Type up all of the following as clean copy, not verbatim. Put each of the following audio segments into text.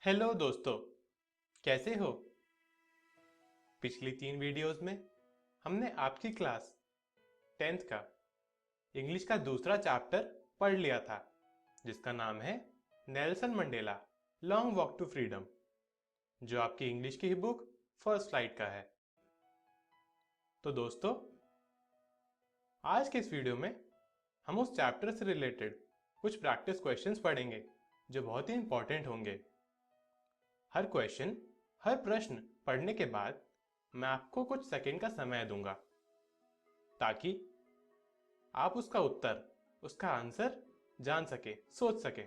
Hello दोस्तों, कैसे हो? पिछली 3 वीडियोस में हमने आपकी क्लास 10th का इंग्लिश का दूसरा चैप्टर पढ़ लिया था, जिसका नाम है Nelson Mandela long walk to freedom, जो आपकी इंग्लिश की बुक फर्स्ट फ्लाइट का है। तो दोस्तों, आज के इस वीडियो में हम उस चैप्टर से रिलेटेड कुछ प्रैक्टिस क्वेश्चंस पढ़ेंगे जो बहुत ही इंपॉर्टेंट होंगे। हर क्वेश्चन, हर प्रश्न पढ़ने के बाद मैं आपको कुछ सेकंड का समय दूंगा ताकि आप उसका उत्तर, उसका आंसर जान सके, सोच सके।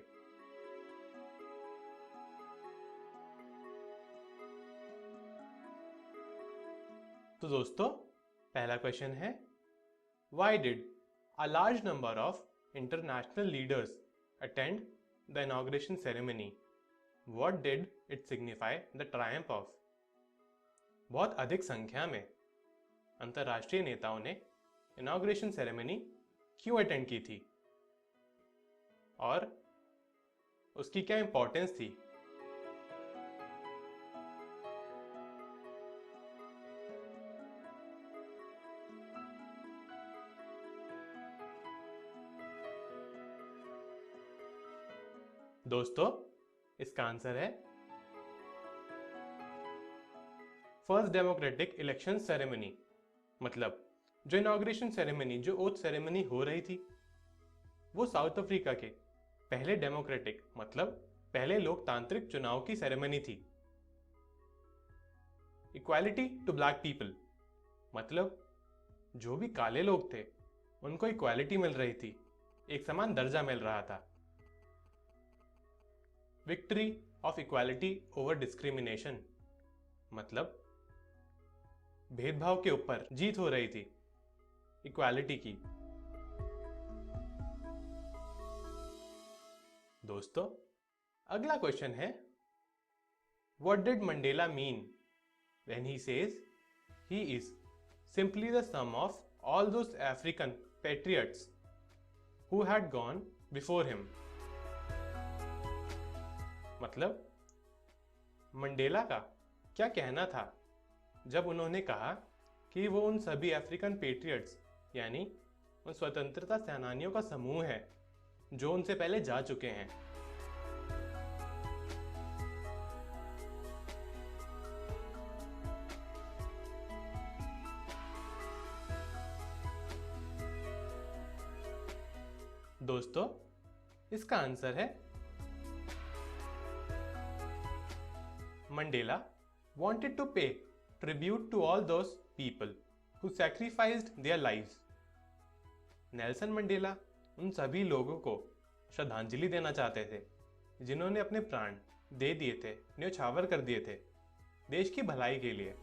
तो दोस्तों, पहला क्वेश्चन है, why did a large number of international leaders attend the inauguration ceremony? What did it signify the Triumph of? बहुत अधिक संख्या में अंतर्राष्ट्रीय नेताओं ने इनॉग्रेशन सेरेमनी क्यों अटेंड की थी और उसकी क्या इंपॉर्टेंस थी? दोस्तों, इसका आंसर है फर्स्ट डेमोक्रेटिक इलेक्शन सेरेमनी। मतलब जो इनॉग्रेशन सेरेमनी, जो ओथ सेरेमनी हो रही थी, वो साउथ अफ्रीका के पहले डेमोक्रेटिक, मतलब पहले लोकतांत्रिक चुनाव की सेरेमनी थी। इक्वालिटी टू ब्लैक पीपल, मतलब जो भी काले लोग थे उनको इक्वालिटी मिल रही थी, एक समान दर्जा मिल रहा था। Victory of equality over discrimination, मतलब भेदभाव के ऊपर जीत हो रही थी, इक्वालिटी की। दोस्तों, अगला क्वेश्चन है, what did Mandela mean when he says he is simply the sum of all those African patriots who had gone before him? मतलब मंडेला का क्या कहना था जब उन्होंने कहा कि वो उन सभी अफ्रीकन पेट्रियट्स, यानी उन स्वतंत्रता सेनानियों का समूह है जो उनसे पहले जा चुके हैं? दोस्तों, इसका आंसर है Mandela wanted to pay tribute to all those people who sacrificed their lives. Nelson Mandela उन सभी लोगों को श्रद्धांजलि देना चाहते थे जिन्होंने अपने प्राण दे दिए थे, न्योछावर कर दिए थे देश की भलाई के लिए।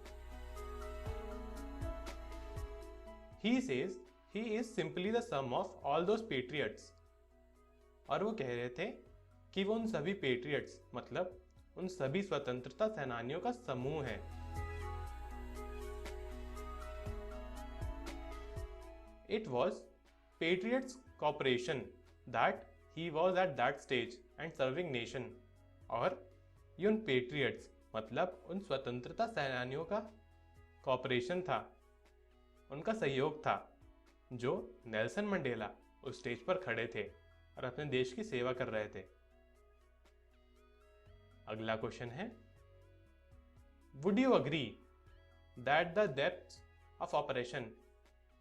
He says he is simply the sum of all those patriots. और वो कह रहे थे कि वो उन सभी पेट्रियट्स, मतलब उन सभी स्वतंत्रता सेनानियों का समूह है। It was Patriots Corporation that he was at that stage and serving nation. और ये उन पेट्रियट्स, मतलब उन स्वतंत्रता सेनानियों का कॉर्पोरेशन था, उनका सहयोग था, जो नेल्सन मंडेला उस स्टेज पर खड़े थे और अपने देश की सेवा कर रहे थे। अगला क्वेश्चन है, would you agree that the depths of operation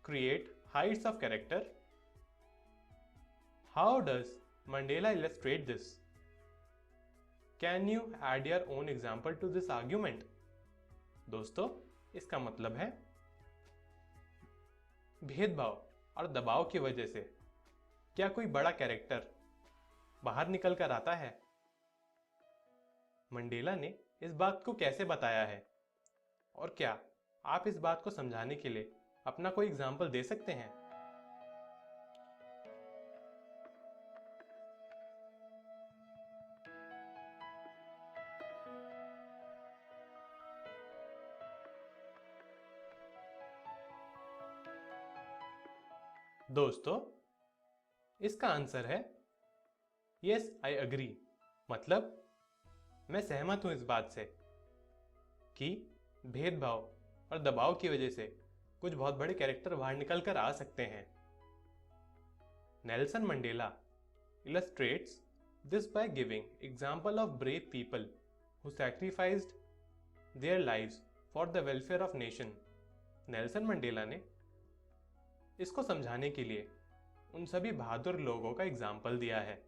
create heights of character? How does Mandela illustrate this? Can you add your own example to this argument? दोस्तों, इसका मतलब है भेदभाव और दबाव की वजह से क्या कोई बड़ा कैरेक्टर बाहर निकल कर आता है? मंडेला ने इस बात को कैसे बताया है, और क्या आप इस बात को समझाने के लिए अपना कोई एग्जाम्पल दे सकते हैं? दोस्तों, इसका आंसर है यस आई अग्री, मतलब मैं सहमत हूं इस बात से कि भेदभाव और दबाव की वजह से कुछ बहुत बड़े कैरेक्टर बाहर निकल कर आ सकते हैं। Nelson Mandela illustrates this by giving example of brave people who sacrificed their lives for the welfare of nation। Nelson Mandela ने इसको समझाने के लिए उन सभी बहादुर लोगों का एग्जाम्पल दिया है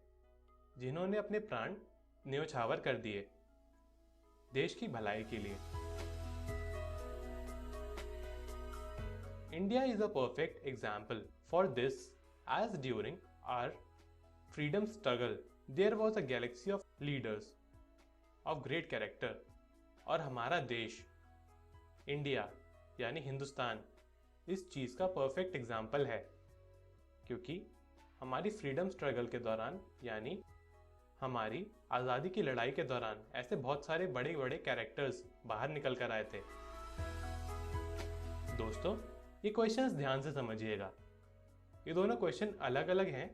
जिन्होंने अपने प्राण न्योछावर कर दिए देश की भलाई के लिए। India is a perfect example for this, as during our freedom struggle there was a galaxy of leaders of great character। और हमारा देश इंडिया यानी हिंदुस्तान इस चीज़ का परफेक्ट एग्जाम्पल है, क्योंकि हमारी फ्रीडम स्ट्रगल के दौरान यानी हमारी आज़ादी की लड़ाई के दौरान ऐसे बहुत सारे बड़े बड़े कैरेक्टर्स बाहर निकल कर आए थे। दोस्तों, ये क्वेश्चंस ध्यान से समझिएगा। ये दोनों क्वेश्चन अलग अलग हैं,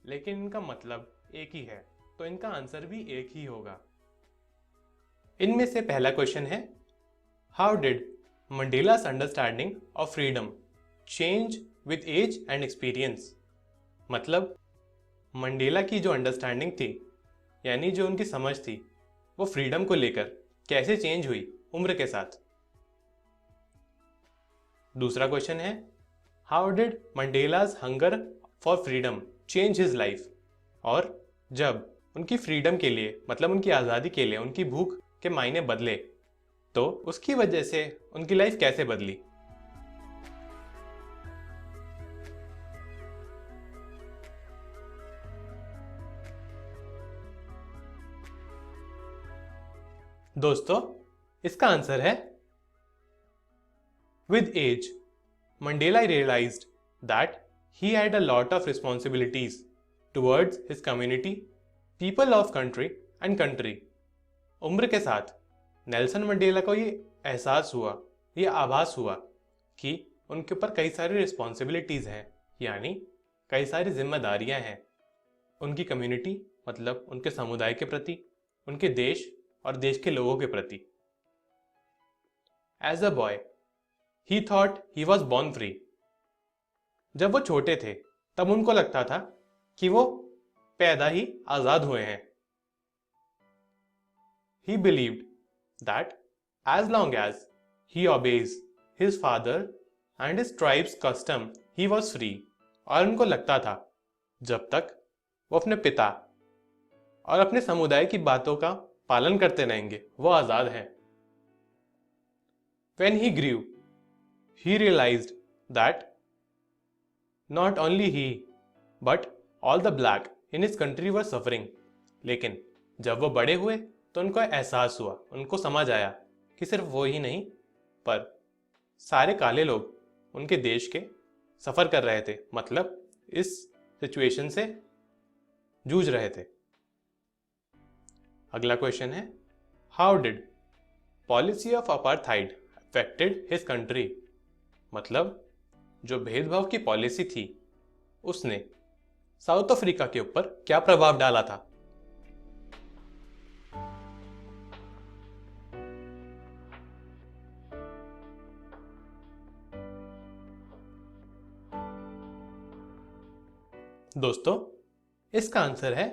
लेकिन इनका मतलब एक ही है, तो इनका आंसर भी एक ही होगा। इनमें से पहला क्वेश्चन है, how did Mandela's understanding of freedom change with age and experience. मतलब मंडेला की जो अंडरस्टैंडिंग थी यानी जो उनकी समझ थी वो फ्रीडम को लेकर कैसे चेंज हुई उम्र के साथ। दूसरा क्वेश्चन है, how did Mandela's hunger for freedom change his life. और जब उनकी फ्रीडम के लिए मतलब उनकी आज़ादी के लिए उनकी भूख के मायने बदले तो उसकी वजह से उनकी लाइफ कैसे बदली। दोस्तों, इसका आंसर है, with age, Mandela realized that he had a lot of responsibilities towards his community, people of country and country। उम्र के साथ नेल्सन मंडेला को ये एहसास हुआ, ये आभास हुआ कि उनके ऊपर कई सारी रिस्पॉन्सिबिलिटीज़ हैं, यानी कई सारी जिम्मेदारियां हैं उनकी कम्युनिटी मतलब उनके समुदाय के प्रति, उनके देश और देश के लोगों के प्रति। As a boy he thought he was born free। जब वो छोटे थे तब उनको लगता था कि वो पैदा ही आजाद हुए हैं। He believed that as long as he obeys his father and his tribe's custom he was free। और उनको लगता था जब तक वो अपने पिता और अपने समुदाय की बातों का पालन करते रहेंगे वो आजाद हैं। When he grew he realized that not only he but all the black in his country were suffering। लेकिन जब वो बड़े हुए तो उनको एहसास हुआ, उनको समझ आया कि सिर्फ वो ही नहीं पर सारे काले लोग उनके देश के सफ़र कर रहे थे, मतलब इस सिचुएशन से जूझ रहे थे। अगला क्वेश्चन है, how did policy of apartheid affected his country. मतलब जो भेदभाव की पॉलिसी थी उसने साउथ अफ्रीका के ऊपर क्या प्रभाव डाला था। दोस्तों, इसका आंसर है,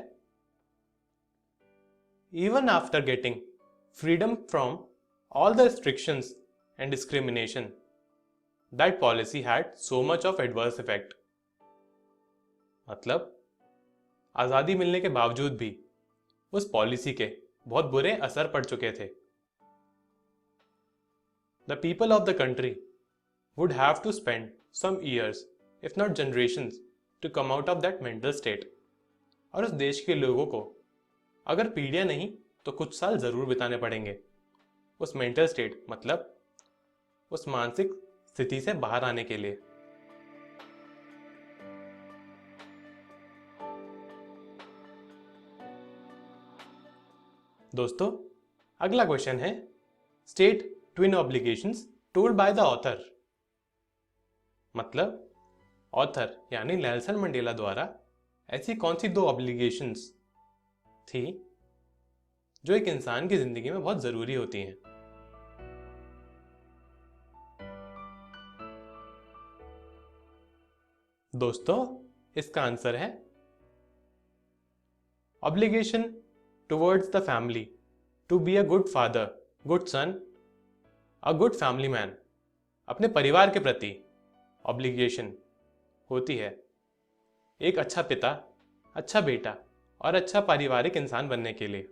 even after getting freedom from all the restrictions and discrimination that policy had so much of adverse effect। मतलब आज़ादी मिलने के बावजूद भी उस पॉलिसी के बहुत बुरे असर पड़ चुके थे। The people of the country would have to spend some years if not generations to come out of that mental state। और उस देश के लोगों को अगर पीढ़ियां नहीं तो कुछ साल जरूर बिताने पड़ेंगे उस मेंटल स्टेट मतलब उस मानसिक स्थिति से बाहर आने के लिए। दोस्तों, अगला क्वेश्चन है, state twin obligations told by the author. मतलब ऑथर यानी नेल्सन मंडेला द्वारा ऐसी कौन सी दो ऑब्लिगेशंस थी जो एक इंसान की जिंदगी में बहुत जरूरी होती हैं। दोस्तों, इसका आंसर है obligation towards the family, to be a good father, good son, a good family man. अपने परिवार के प्रति ऑब्लिगेशन होती है एक अच्छा पिता, अच्छा बेटा और अच्छा पारिवारिक इंसान बनने के लिए।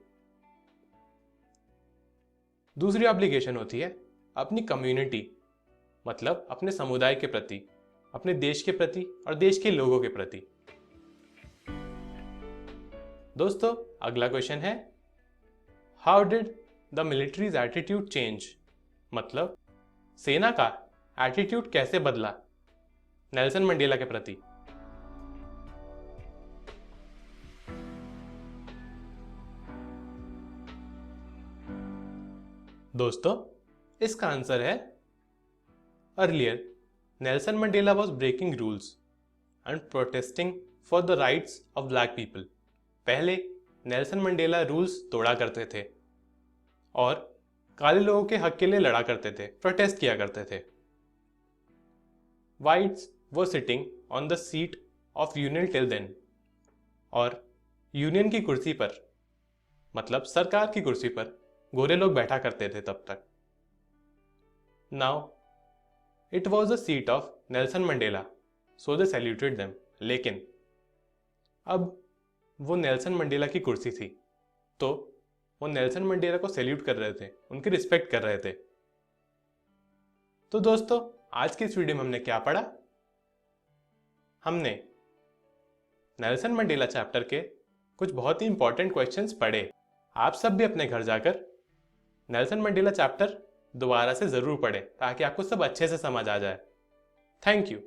दूसरी ऑब्लिगेशन होती है अपनी कम्युनिटी, मतलब अपने समुदाय के प्रति, अपने देश के प्रति और देश के लोगों के प्रति। दोस्तों, अगला क्वेश्चन है how did the militaries attitude change, मतलब सेना का एटीट्यूड कैसे बदला नेल्सन मंडेला के प्रति। दोस्तों, इसका आंसर है earlier Nelson Mandela was breaking rules and protesting for the rights of black people. पहले नेल्सन मंडेला रूल्स तोड़ा करते थे और काले लोगों के हक के लिए लड़ा करते थे, प्रोटेस्ट किया करते थे। वाइट्स वो sitting on the seat of union till then, और यूनियन की कुर्सी पर, मतलब सरकार की कुर्सी पर गोरे लोग बैठा करते थे तब तक। Now it was the seat of Nelson Mandela, so they saluted them. लेकिन अब वो नेल्सन मंडेला की कुर्सी थी, तो वो नेल्सन मंडेला को सैल्यूट कर रहे थे, उनकी रिस्पेक्ट कर रहे थे। तो दोस्तों, आज की इस वीडियो में हमने क्या पढ़ा? हमने नेल्सन मंडेला चैप्टर के कुछ बहुत ही इंपॉर्टेंट क्वेश्चंस पढ़े। आप सब भी अपने घर जाकर नेल्सन मंडेला चैप्टर दोबारा से जरूर पढ़ें ताकि आपको सब अच्छे से समझ आ जाए। Thank you.